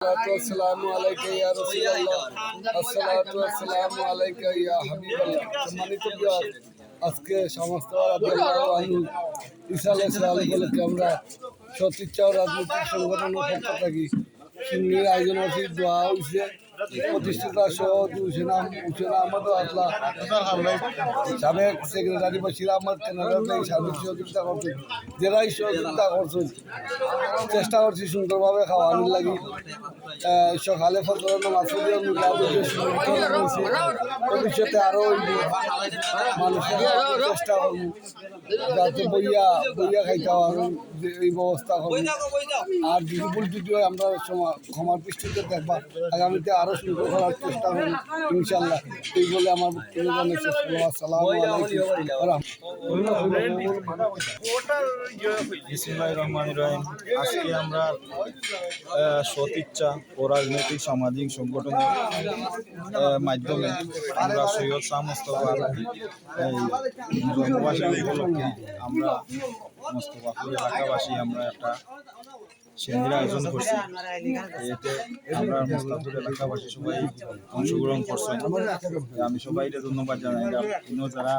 अस्सलामु अलैका या রাসূলুল্লাহ আসসালাতু ওয়াসসালামু আলাইকা ইয়া হাবিবাল্লাহ। সম্মানিত প্রিয়, আজকে সমস্ত রাদিয়াল্লাহু আনহু ঈসা আলাইহিস সালাম উপলক্ষে আমরা সতীচ্ছা রাজনৈতিক সংগঠনের পক্ষ থেকে সিন্নির আয়োজন হয়েছে, দোয়া হয়েছে। প্রতিষ্ঠাতা সহ হুসেন আহমদ আল্লাহ সাবেক সেক্রেটারি বশির আহমদ কেনারা সার্বিক সহযোগিতা করছেন, যারাই সহযোগিতা করছেন চেষ্টা করছি সুন্দরভাবে খাওয়ানোর লাগি। সকালে ফজরের নামাজ পড়ে ভবিষ্যতে আরও মানুষের চেষ্টা করব যাতে বইয়া খাইতে পারবো, এই ব্যবস্থা করব। আর যদি ভুল যদি হয় আমরা ক্ষমার দৃষ্টিতে দেখবা, আগামীতে আরও সুন্দর করার চেষ্টা করব ইনশাল্লাহ। এই বলে আমার বক্তব্য জানাচ্ছি। আসসালামু আলাইকুম। বিসমিল্লাহির রহমানির রহিম। আজকে আমরা সতীচ্ছা ও রাজনৈতিক সামাজিক সংগঠনের মাধ্যমে আমরা সৈয়দ শাহ মোস্তফা জন্মবার্ষিকী উপলক্ষে আমরা মোস্তফাপুর এলাকাবাসী আমরা একটা সেমিনার আয়োজন করছি। এতে আমরা মোস্তফাপুর এলাকাবাসী সবাই অংশগ্রহণ করছেন। আমি সবাইকে ধন্যবাদ জানাই। যারা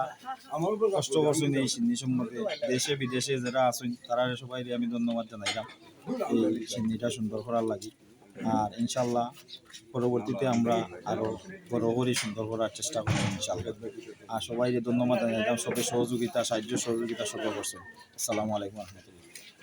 কষ্ট করছেন এই সিন্নি সম্বন্ধে দেশে বিদেশে যারা আছেন তারা সবাই আমি ধন্যবাদ জানাইলাম এই সিন্নিটা সুন্দর করার লাগি। আর ইনশাল্লাহ পরবর্তীতে আমরা আরও বড় করে সুন্দর করার চেষ্টা করব ইনশাল্লাহ। আর সবাইকে ধন্যবাদ জানাইলাম, সবাই সাহায্য সহযোগিতা সবাই করছেন। আসসালামু আলাইকুম রহমতুল্লাহ।